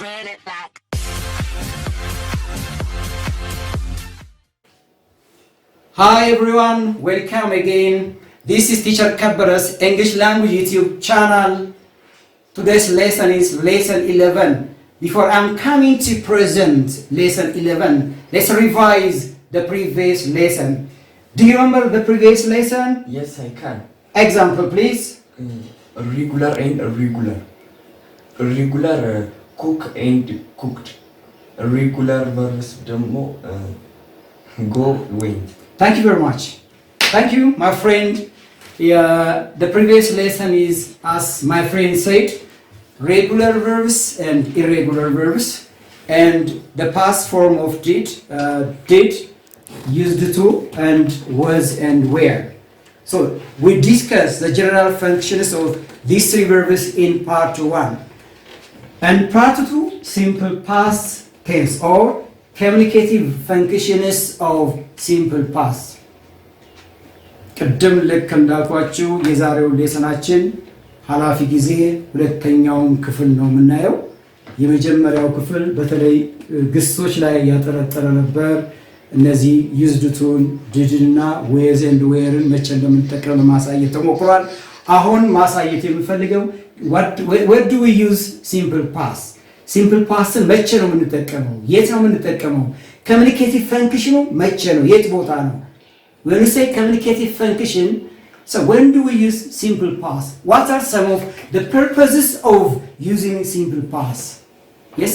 Run it back. Hi everyone, welcome again. This is Teacher Kabara's English language YouTube channel. Today's lesson is lesson 11. Before I'm coming to present lesson 11, let's revise the previous lesson. Do you remember the previous lesson? Yes, I can. Example, please. Regular and irregular. Regular, cook and cooked. Regular verbs ደግሞ go went. Thank you very much. Thank you, my friend. The previous lesson is, as my friend said, regular verbs and irregular verbs, and the past form of did, used to, and was and were. So we discussed the general functions of these three verbs in part 1. And part 2, simple past tense or communicative functions of simple past. ቅድም ልክ እንዳልኳችሁ የዛሬው ሌሰናችን ኃላፊ ጊዜ ሁለተኛውን ክፍል ነው የምናየው። የመጀመሪያው ክፍል በተለይ ግሶች ላይ ያጠረጠረ ነበር። እነዚህ used to did እና was and were መቼ እንደምንጠቀም ለማሳየት ተሞክሯል። አሁን ማሳየት የምፈልገው what do we use simple past? ሲምፕል ፓስትን መቼ ነው የምንጠቀመው? የት ነው የምንጠቀመው? ኮሙኒኬቲቭ ፈንክሽኑ መቼ ነው? የት ቦታ ነው? When we say communicative function, so when do we use simple past? What are some of the purposes of using simple past? Yes,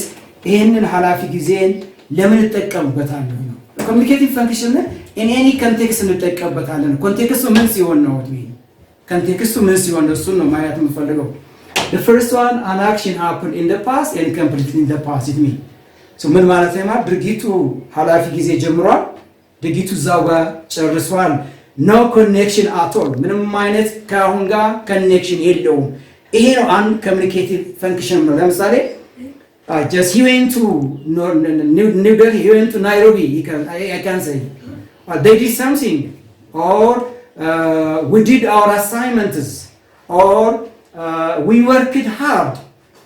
ይሄንን ኃላፊ ጊዜን ለምን እንጠቀምበታለን ነው። ኮሙኒኬቲቭ ፈንክሽን in any context እንጠቀምበታለን። ኮንቴክስቱ ምን ሲሆን ነው? ኮንቴክስቱ ምን ሲሆን ነው? እሱን ነው ማየት የምፈልገው። The first one, an action happened in the past and completed in the past. It means, so ምን ማለት ነው? ድርጊቱ ኃላፊ ጊዜ ጀምሯል፣ ድርጊቱ እዛው ጋር ጨርሷል። No connection at all. ምንም አይነት ከአሁን ጋር ኮኔክሽን የለውም። ይሄ ነው አንድ ኮሙኒኬቲቭ ፈንክሽን ነው። ለምሳሌ just he went to New Delhi, he went to Nairobi. I can say they did something, or we did our assignments, or we worked hard.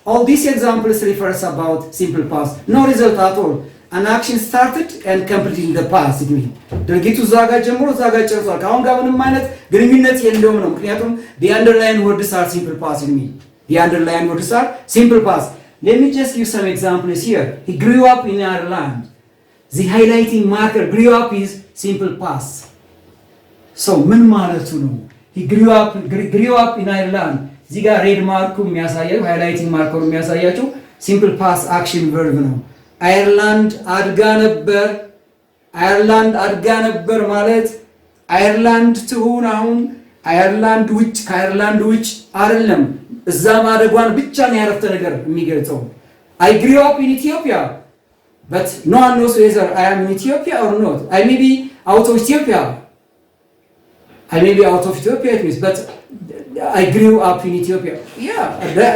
All these examples refers about simple past. No result at all. An action started and completed in the past. It means ድርጊቱ ዛጋ ጀምሮ ዛጋ ጨርሷል። ከአሁን ጋር ምንም አይነት ግንኙነት የለውም ነው። ምክንያቱም the underlying words are simple past. It means the underlying words are simple past. Let me just give some examples here. He grew up in Ireland. The highlighting marker grew up is simple past. So ምን ማለቱ ነው? He grew up in Ireland. እዚህ ጋር ሬድ ማርኩ የሚያሳየው ሃይላይቲንግ ማርከሩ የሚያሳያቸው ሲምፕል ፓስት አክሽን ቨርብ ነው። አየርላንድ አድጋ ነበር ማለት አየርላንድ ትሁን አሁን አየርላንድ ውጭ ከአየርላንድ ውጭ አይደለም። እዛ ማደጓን ብቻ ነው ያረፍተ ነገር የሚገልጸው። I grew up in Ethiopia but no one knows whether I am in Ethiopia or not. I may be out of Ethiopia. It means but I grew up in Ethiopia.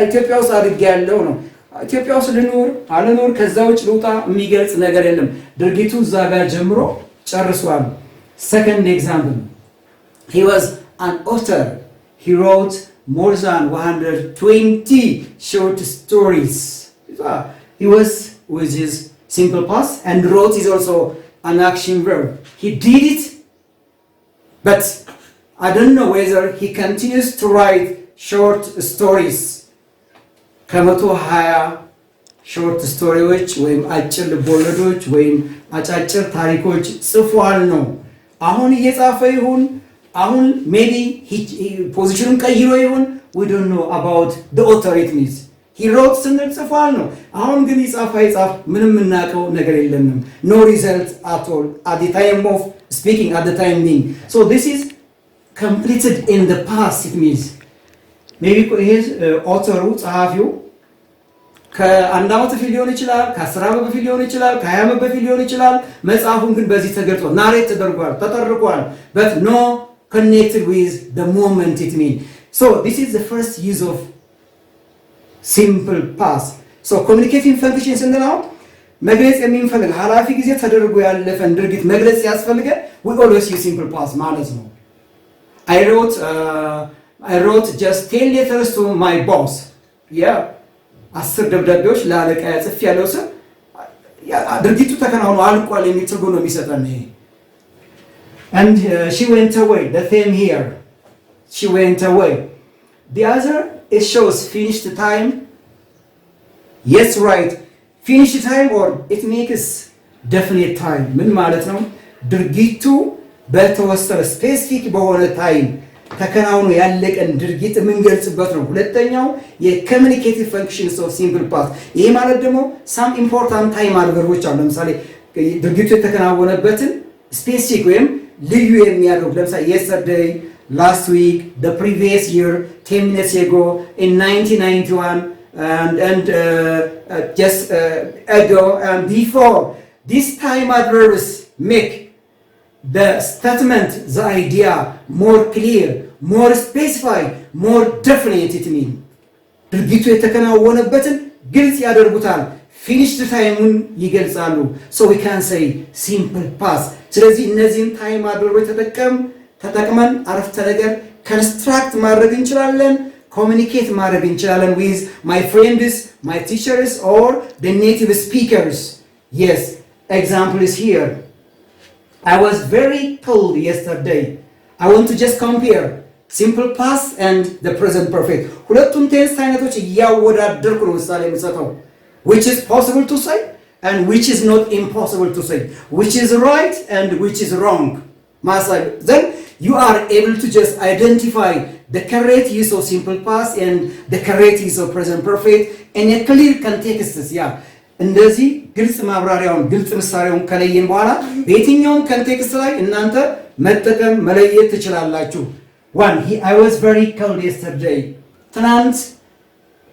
ኢትዮጵያ ውስጥ አድጌያለሁ ነው። ኢትዮጵያ ውስጥ ልኖር አልኖር ከዛ ውጭ ልውጣ የሚገልጽ ነገር የለም። ድርጊቱ እዛ ጋር ጀምሮ ጨርሷል። Second example, he was an author. He wrote more than 120 short stories. He was with his simple past, and wrote is also an action verb. He did it, but I don't know whether he continues to write short stories. ከመቶ 20 ሾርት ስቶሪዎች ወይም አጭር ልቦለዶች ወይም አጫጭር ታሪኮች ጽፏል ነው። አሁን እየጻፈ ይሁን አሁን ሜቢ ፖዚሽኑን ቀይሮ ይሁን we don't know about the author. It means he wrote ስንል ጽፏል ነው። አሁን ግን ይጻፍ ምንም እናቀው ነገር የለንም። No result at all at the time of speaking, at the time being. So this is completed in the past. It means maybe his author ጸሐፊው ከአንድ ዓመት በፊት ሊሆን ይችላል፣ ከ10 ዓመት በፊት ሊሆን ይችላል፣ ከ20 ዓመት በፊት ሊሆን ይችላል። መጽሐፉን ግን በዚህ ተገልጿል፣ ናሬት ተደርጓል፣ ተጠርቋል። but no connected with the moment. It means so this is the first use of simple past. so communicating functions ስንለው መግለጽ የሚፈልግ ኃላፊ ጊዜ ተደርጎ ያለፈን ድርጊት መግለጽ ያስፈልገ we always use simple past ማለት ነው። I wrote just 10 letters to my boss. 10 ደብዳቤዎች ለአለቃ ጽፍ ያለው ሰው ድርጊቱ ተከናውኖ አልቋል የሚል ትርጉም ነው የሚሰጠን ይሄ። And she went away. The theme here. She went away. The other, it shows finished time. Yes, right. Finished time or it makes definite time. ምን ማለት ነው? ድርጊቱ በተወሰነ ስፔሲፊክ በሆነ ታይም ተከናውኖ ያለቀን ድርጊት የምንገልጽበት ነው። ሁለተኛው የኮሚኒኬቲቭ ፈንክሽንስ ኦፍ ሲምፕል ፓስት። ይሄ ማለት ደግሞ ሳም ኢምፖርታንት ታይም አድቨርቦች አሉ። ለምሳሌ ድርጊቱ የተከናወነበትን ስፔሲፊክ ወይም ልዩ የሚያደርጉ ለምሳሌ yesterday, last week, the previous year, 10 minutes ago, in 1991, and just ago and before. These time adverbs make the statement, the idea more clear, more specified, more definite. It means ድርጊቱ የተከናወነበትን ግልጽ ያደርጉታል። ፊኒሽድ ታይሙን ይገልጻሉ። so we can say simple past። ስለዚህ እነዚህን ታይም አድቨርቦች ተጠቅመን አረፍተ ነገር ኮንስትራክት ማድረግ እንችላለን፣ ኮሚኒኬት ማድረግ እንችላለን with my friends, my teachers or the native speakers. Yes, example is here. I was very cold yesterday. I want to just compare simple past and the present perfect. ሁለቱም ቴንስ አይነቶች እያወዳደርኩ ነው ምሳሌ የምሰጠው. Which is possible to say and which is not impossible to say. Which is right and which is wrong. Then you are able to just identify the correct use of simple past and the correct use of present perfect in a clear context. Yeah. እንደዚህ ግልጽ ማብራሪያውን ግልጽ ምሳሌውን ከለየን በኋላ በየትኛውም ኮንቴክስት ላይ እናንተ መጠቀም መለየት ትችላላችሁ። One, I was very cold yesterday. ትናንት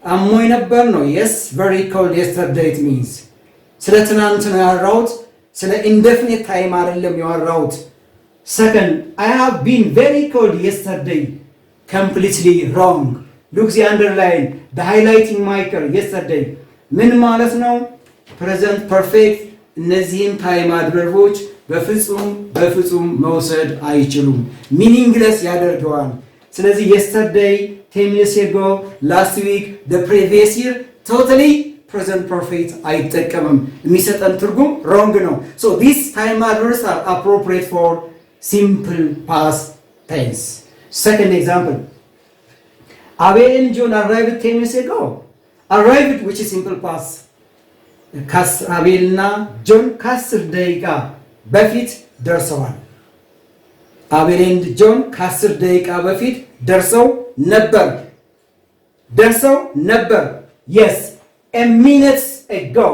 አሞኝ ነበር ነው። Yes, very cold yesterday it means ስለ ትናንት ነው ያወራሁት፣ ስለ indefinite time አይደለም ያወራሁት። Second, I have been very cold yesterday. Completely wrong. Look the underline, the highlighting marker yesterday. ምን ማለት ነው? ፕሬዘንት ፐርፌክት እነዚህን ታይም አድቨርቦች በፍጹም መውሰድ አይችሉም። ሚኒንግለስ ያደርገዋል። ስለዚህ yesterday, 10 minutes ago, last week, the previous year totally present perfect አይጠቀምም። የሚሰጠን ትርጉም wrong ነው። So these time adverbs are appropriate for simple past tense. Second example. Abel and John arrived 10 minutes ago. Arrived, which is simple past. አቤልና ጆን ከ10 ደቂቃ በፊት ደርሰዋል። አቤል ኤንድ ጆን ከ10 ደቂቃ በፊት ደርሰው ነበር። Yes, a minutes ago,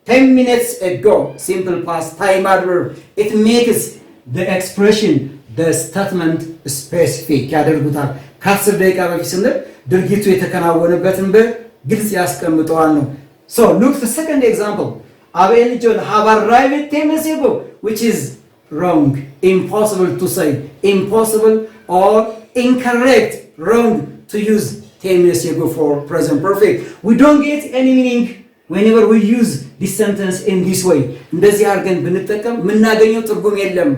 10 minutes ago. Simple past time adverb. It makes the expression, the statement specific ያደርጉታል። ከ10 ደቂቃ በፊት ስንል ድርጊቱ የተከናወነበትን በግልጽ ያስቀምጠዋል ነው። So look the second example. Abel and John have arrived 10 minutes ago, which is wrong, impossible to say, impossible or incorrect, wrong to use 10 minutes ago for present perfect. We don't get any meaning whenever we use this sentence in this way. እንደዚህ አድርገን ብንጠቀም የምናገኘው ትርጉም የለም።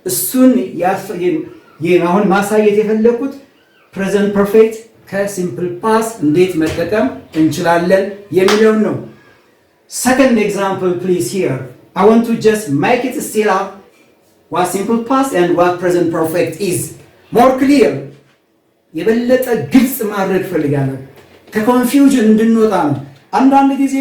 እሱን አሁን ማሳየት የፈለኩት present perfect ከሲምፕል ፓስት እንዴት መጠቀም እንችላለን የሚለውን ነው። Second example please here. I want to just make it still up what simple past and what present perfect is. More clear. የበለጠ ግልጽ ማድረግ ፈልጋለሁ። ከኮንፊውዥን እንድንወጣ ነው። አንዳንድ ጊዜ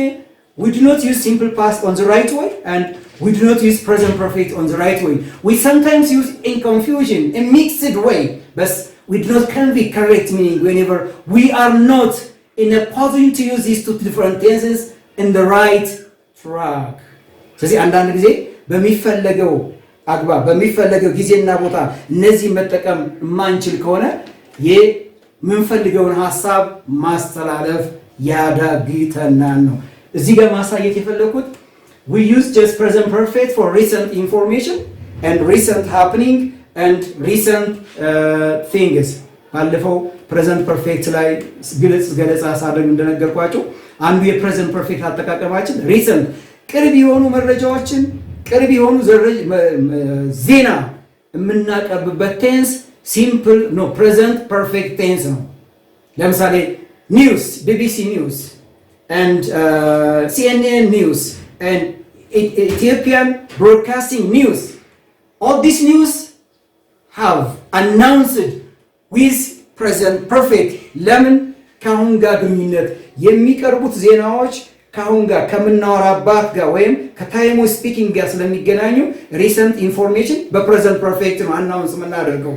we do not use simple past on the right way and we do not use present perfect on the right way. We sometimes use in confusion, in mixed way. But we do not convey correct meaning whenever we are not in a position to use these two different tenses in the right track. ስለዚህ አንዳንድ ጊዜ በሚፈለገው አግባብ በሚፈለገው ጊዜና ቦታ እነዚህ መጠቀም የማንችል ከሆነ የምንፈልገውን ሐሳብ ማስተላለፍ ያዳግተናል ነው። እዚህ ጋር ማሳየት የፈለኩት we use just present perfect for recent information and recent happening and recent things. ባለፈው ፕሬዘንት ፐርፌክት ላይ ግልጽ ገለጻ ሳደርግ እንደነገርኳችሁ አንዱ የፕሬዘንት ፐርፌክት አጠቃቀማችን ሪሰንት ቅርብ የሆኑ መረጃዎችን ቅርብ የሆኑ ዜና የምናቀርብበት ቴንስ ሲምፕል ነው፣ ፕሬዘንት ፐርፌክት ቴንስ ነው። ለምሳሌ ኒውስ፣ ቢቢሲ ኒውስ and CNN News and Ethiopian Broadcasting News. All these news have announced with present perfect ለምን ከአሁን ጋር ግንኙነት የሚቀርቡት ዜናዎች ከአሁን ጋር ከምናወራባት ጋር ወይም ከታይሙ ስፒኪንግ ጋር ስለሚገናኙ ሪሰንት ኢንፎርሜሽን በፕሬዘንት ፐርፌክት ነው አናውንስ የምናደርገው።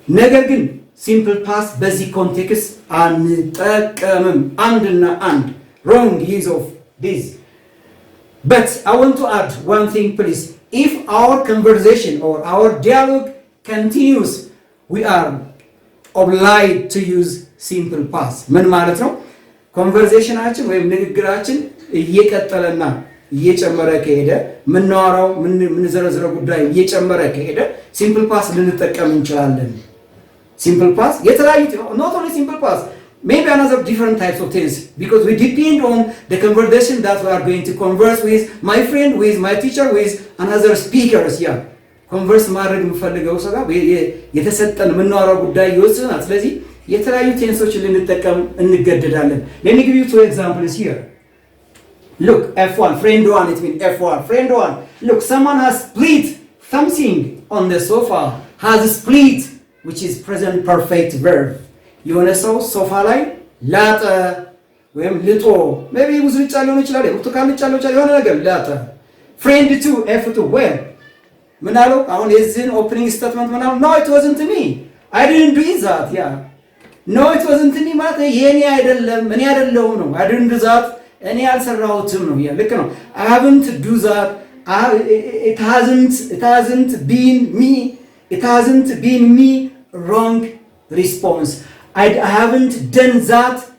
ነገር ግን ሲምፕል ፓስት በዚህ ኮንቴክስት አንጠቀምም። አንድና አንድ wrong use of this. But I want to add one thing please. If our conversation or our dialogue continues, we are obliged to use simple past. ምን ማለት ነው? ኮንቨርሴሽናችን ወይም ንግግራችን እየቀጠለና እየጨመረ ከሄደ ምናወራው ምንዘረዝረው ጉዳይ እየጨመረ ከሄደ ሲምፕል ፓስት ልንጠቀም እንችላለን። ሲምፕል ፓስት የተለያዩ not only simple past, maybe another different types of things, because we depend on the conversation that we are going to converse with my friend, with my teacher, with another speakers. Yeah, converse ማድረግ የምፈልገው ሰው ጋር የተሰጠን ምናወራው ጉዳይ ይወስናል። ስለዚህ የተለያዩ ቴንሶችን ልንጠቀም እንገደዳለን። Let me give you two examples here. Look, F1, friend one, it means F1, friend one. Look, someone has split something on the sofa, has split, which is present perfect verb. የሆነ ሰው ሶፋ ላይ ላጠ ወይም ልጦ maybe ብዙ ልጫ ሊሆን ይችላል፣ ብርቱካን ልጫ ሊሆን ይችላል፣ የሆነ ነገር ላጠ። friend two, F2, well ምን አለው? አሁን የዚህን ኦፕኒንግ ስቴትመንት ምን አለው? No, it wasn't me, I didn't do that. Yeah, no, it wasn't me ማለት የኔ አይደለም፣ እኔ አይደለሁም ነው። I didn't do that፣ እኔ አልሰራሁትም ነው። ያ ልክ ነው። I haven't do that, it hasn't been me, it hasn't been me. Wrong response. I haven't done that,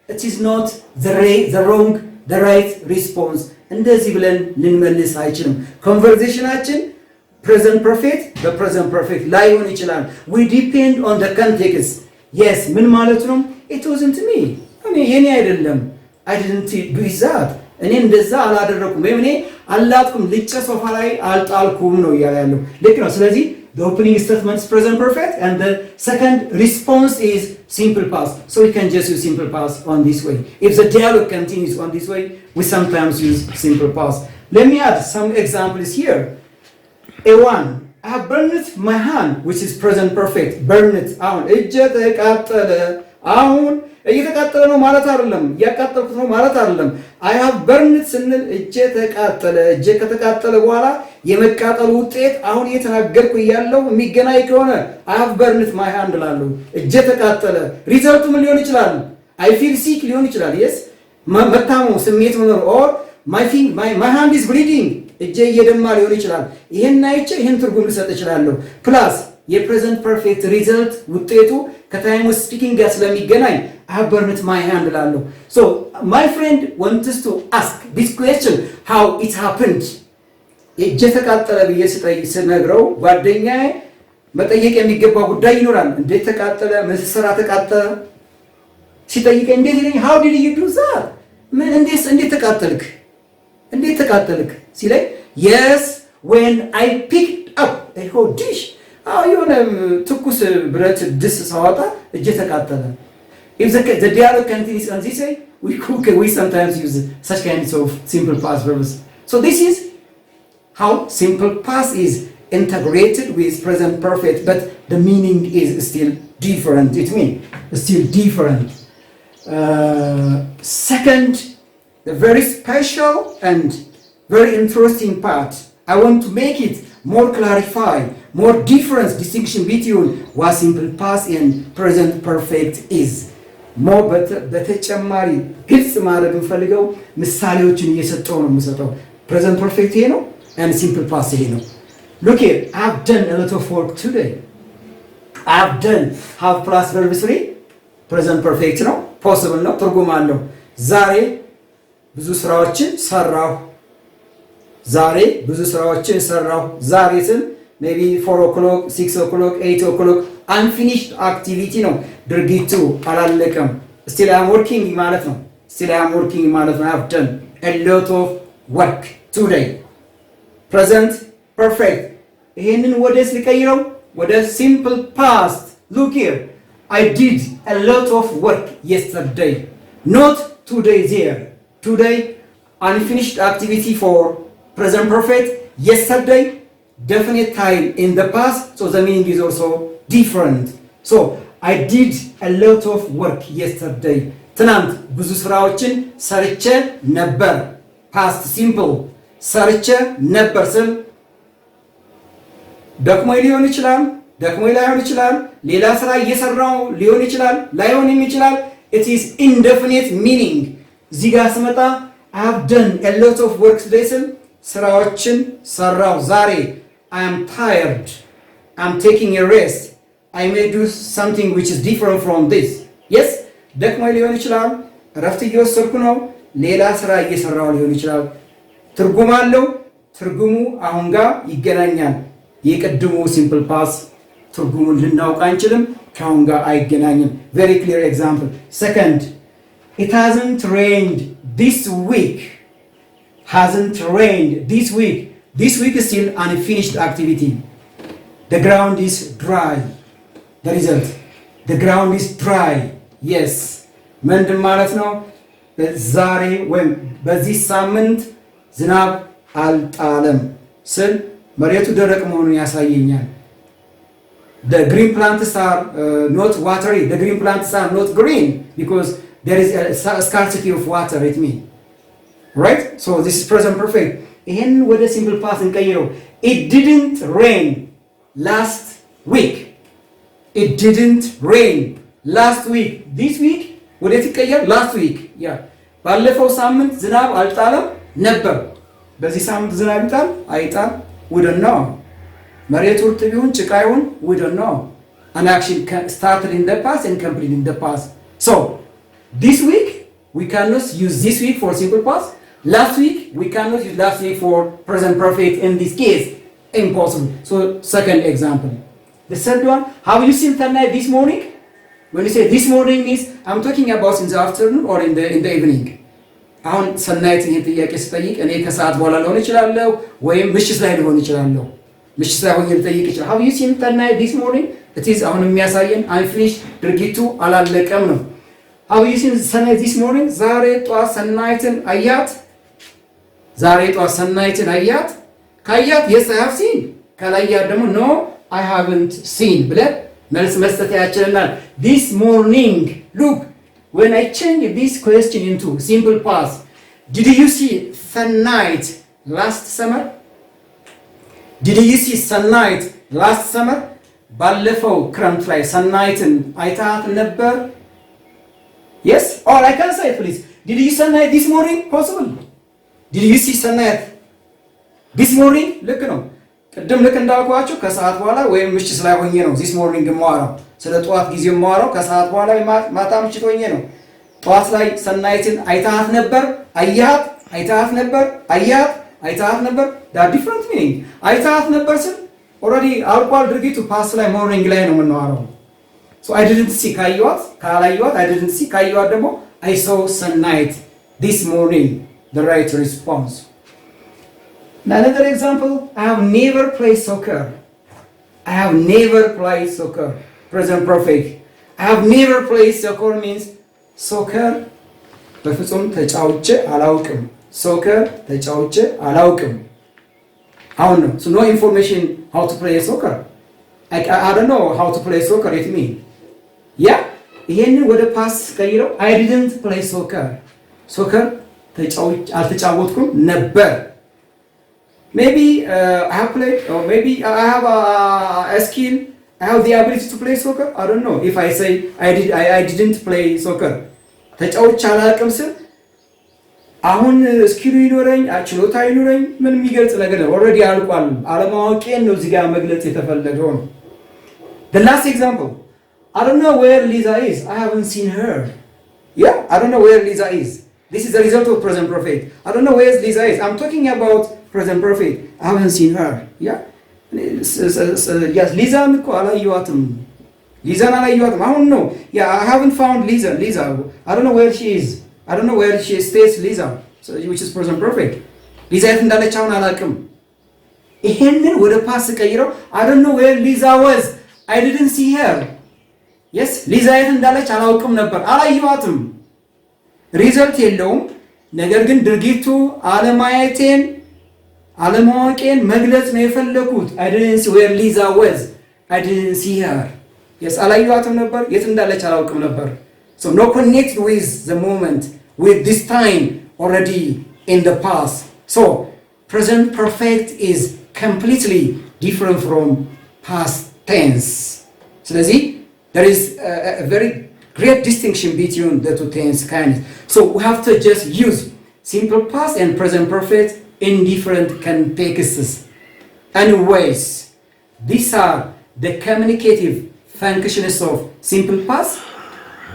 it is not the right response. እንደዚህ ብለን ልንመልስ አይችልም። ኮንቨርሴሽናችን ፕሬዘንት ፐርፌክት በፕሬዘንት ፐርፌክት ላይሆን ይችላል። we depend on the context. yes ምን ማለት ነው? it wasn't me, እኔ የኔ አይደለም፣ I didn't do that፣ እኔ እንደዛ አላደረኩም ወይም እኔ አላጥኩም፣ ልጨ ሶፋ ላይ አልጣልኩም ነው እያለ ያለው። ልክ ነው። ስለዚህ the opening statement is present perfect and the second response is simple past. So we can just use simple past on this way. If the dialogue continues on this way, we sometimes use simple past. Let me add some examples here. A1, I have burned my hand, which is present perfect. Burn it. አሁን እጄ ተቃጠለ። አሁን እየተቃጠለ ነው ማለት አይደለም፣ ያቃጠልኩት ነው ማለት አይደለም። I have burned ስንል እጄ ተቃጠለ። እጄ ከተቃጠለ በኋላ የመቃጠሉ ውጤት አሁን እየተናገርኩ ያለው የሚገናኝ ከሆነ I have burned my hand ላለው እጄ ተቃጠለ። ሪዘልቱ ምን ሊሆን ይችላል? I feel sick ሊሆን ይችላል። yes መታሙ ስሜት መኖር or my hand is bleeding እጄ እየደማ ሊሆን ይችላል። ይሄን አይቼ ይሄን ትርጉም ልሰጥ እችላለሁ። ፕላስ የፕሬዘንት ፐርፌክት ሪዘልት ውጤቱ ከታይም ስፒኪንግ ጋር ስለሚገናኝ I have burned my hand ላለው so my friend wants to ask this question how it happened. እጄ ተቃጠለ ብዬ ስነግረው ጓደኛዬ መጠየቅ የሚገባው ጉዳይ ይኖራል። እንዴት ተቃጠለ? ምን ስራ ተቃጠለ? ሲጠይቀኝ እንዴት ይለኝ how did you do that? ምን እንዴት ተቃጠልክ? እንዴት ተቃጠልክ ሲለኝ yes when I picked up a hot dish, የሆነ ትኩስ ብረት ድስት ሳወጣ እጄ ተቃጠለ። If the dialogue continues on this way, we sometimes use such kinds of simple past verbs. So this is how simple past is integrated with present perfect, but the meaning is still different. It means still different. Second, the very special and very interesting part, I want to make it more clarify, more difference distinction between what simple past and present perfect is. more በተጨማሪ ግልጽ ማድረግ እንፈልገው ምሳሌዎችን እየሰጠው ነው የምሰጠው። present perfect ይሄ ነው and simple past ይሄ ነው። look here, I have done a lot of work today. I have done have plus verb 3 present perfect ነው፣ possible ነው፣ ትርጉም አለው። ዛሬ ብዙ ስራዎችን ሰራሁ። ዛሬ ብዙ ስራዎችን ሰራሁ። ዛሬ ስም maybe 4 o'clock 6 o'clock 8 o'clock unfinished activity ነው፣ ድርጊቱ አላለቀም። still I am working ማለት ነው። still I am working ማለት ነው። I have done a lot of work today. present perfect ይሄንን ወደስ ልቀይረው ወደ simple past. look here, I did a lot of work yesterday, not today there. today, unfinished activity for present perfect, yesterday, definite time in the past, so the meaning is also different. So I did a lot of work yesterday. ትናንት ብዙ ስራዎችን ሰርቼ ነበር። past simple ሰርቼ ነበር ስል ደክሞኝ ሊሆን ይችላል፣ ደክሞኝ ላይሆን ይችላል፣ ሌላ ስራ እየሰራው ሊሆን ይችላል፣ ላይሆንም ይችላል። it is indefinite meaning። እዚህ ጋር ስመጣ I have done a lot of work today ስል ስራዎችን ሰራው ዛሬ። I am tired, I'm taking a rest, I may do something which is different from this. yes ደክሞኝ ሊሆን ይችላል፣ እረፍት እየወሰድኩ ነው፣ ሌላ ስራ እየሰራው ሊሆን ይችላል። ትርጉም አለው። ትርጉሙ አሁን ጋር ይገናኛል። የቀድሞ ሲምፕል ፓስ ትርጉሙን ልናውቅ አንችልም፣ ከአሁን ጋር አይገናኝም። very clear example. second, it hasn't rained this week. hasn't rained this week. this week is still unfinished activity. the ground is dry. the result, the ground is dry. yes ምንድን ማለት ነው? ዛሬ ወይም በዚህ ሳምንት ዝናብ አልጣለም ስል መሬቱ ደረቅ መሆኑን ያሳየኛል። the green plants are not watery. the green plants are not green because there is a scarcity of water. it means, right? so this is present perfect. ይሄን ወደ simple past እንቀይረው። it didn't rain last week. it didn't rain last week. this week ወዴት ይቀየር? last week. ያ ባለፈው ሳምንት ዝናብ አልጣለም ነበር። በዚህ ሳምንት ዝናብ ይጣል አይጣል? we don't know. መሬቱ እርጥብ ይሁን ጭቃ ይሁን we don't know. an action started in the past and completed in the past. so this week we cannot use this week for simple past. last week we cannot use last week for present perfect. in this case impossible. so second example. the third one, have you seen sunlight this morning? when you say this morning means I'm talking about in the afternoon or in the evening. አሁን ሰናይት ይሄን ጥያቄ ስጠይቅ እኔ ከሰዓት በኋላ ሊሆን ይችላል ወይም ምሽት ላይ ሊሆን ይችላል። ምሽት ላይ ሆኜ ልጠይቅ ይችላል። have you seen sunlight this morning? it is አሁን የሚያሳየን unfinished ድርጊቱ አላለቀም ነው። have you seen sunlight this morning? ዛሬ ጧት ሰናይትን አያት? ዛሬ ጧት ሰናይትን አያት? ካያት yes I have seen፣ ካላያት ደግሞ no I haven't seen ብለን መልስ መስጠት ያችለናል። this morning, look, when I change this question into simple past, did you see sunlight last summer? did you see sunlight last summer? ባለፈው ክረምት ላይ ሰናይትን አይታት ነበር? yes or I can say please, did you see sunlight this morning? possible. did you see sunlight this morning? ልክ ነው። ቅድም ልክ እንዳልኳችሁ ከሰዓት በኋላ ወይም ምሽት ላይ ሆኜ ነው this morning የማወራው። ስለ ጠዋት ጊዜ የማወራው ከሰዓት በኋላ ማታ ምሽት ሆኜ ነው። ጠዋት ላይ ሰናይትን አይታት ነበር? አያት? አይታት ነበር? አያት? አይታት ነበር? that different meaning. አይታት ነበር ስል already አልቋል ድርጊቱ። past ላይ morning ላይ ነው የምናወራው። so I didn't see ካየዋት፣ ካላየዋት I didn't see፣ ካየዋት ደግሞ I saw sunlight this morning. the right response. another example, I have never played soccer. I have never played soccer. present perfect. I have never played soccer means soccer በፍጹም ተጫውቼ አላውቅም። soccer ተጫውቼ አላውቅም። አሁን ነው so no information how to play soccer. I don't know how to play soccer. it means yeah ይሄንን ወደ past ቀይረው I didn't play soccer. soccer አልተጫወትኩም ነበር። maybe I have played, or maybe I have a skill, I have the ability to play soccer. I don't know if I say I didn't play soccer. ተጫውቼ አላውቅም ስል አሁን ስኪሉ ይኖረኝ ችሎታ ይኖረኝ ምን የሚገልጽ ነገር ነው? ኦልሬዲ አልቋል። አለማወቄን ነው እዚህ ጋር መግለጽ የተፈለገው ነው። the last example, I don't know where Lisa is. I haven't seen her. yeah I don't know where Lisa is. this is the result of present perfect. I don't know where Lisa is. I'm talking about present perfect. I haven't seen her. yeah yes Lisa እኮ አላየኋትም። ሊዛን አላየኋትም። አሁን ነው yeah I haven't found Lisa. I don't know where she is. I don't know where she stays. Lisa, so which is present perfect. Lisa የት እንዳለች አሁን አላውቅም። ይሄንን ወደ ፓስ ቀይረው I don't know where Lisa was. I didn't see her. yes Lisa የት እንዳለች አላውቅም ነበር፣ አላየኋትም። ሪዘልት የለውም። ነገር ግን ድርጊቱ አለማወቄን መግለጽ ነው የፈለኩት። I didn't see where Lisa was. I didn't see her. Yes, አላየኋትም ነበር፣ የት እንዳለች አላውቅም ነበር። So no connect with the moment, with this time already in the past. So present perfect is completely different from past tense. ስለዚህ there is a very great distinction between the two tense kinds. So we have to just use simple past and present perfect in different contexts and ways. These are the communicative functions of simple past.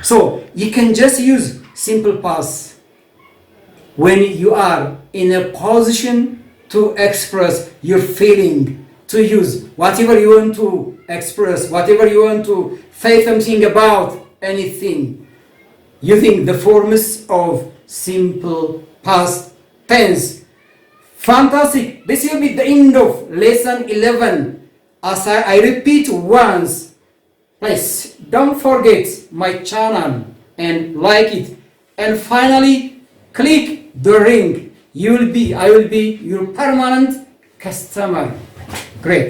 So you can just use simple past when you are in a position to express your feeling, to use whatever you want to express, whatever you want to say something about anything, using the forms of simple past tense. Fantastic! This will be the end of lesson 11. As I repeat once, please don't forget my channel and like it. And finally, click the ring. I will be your permanent customer. Great.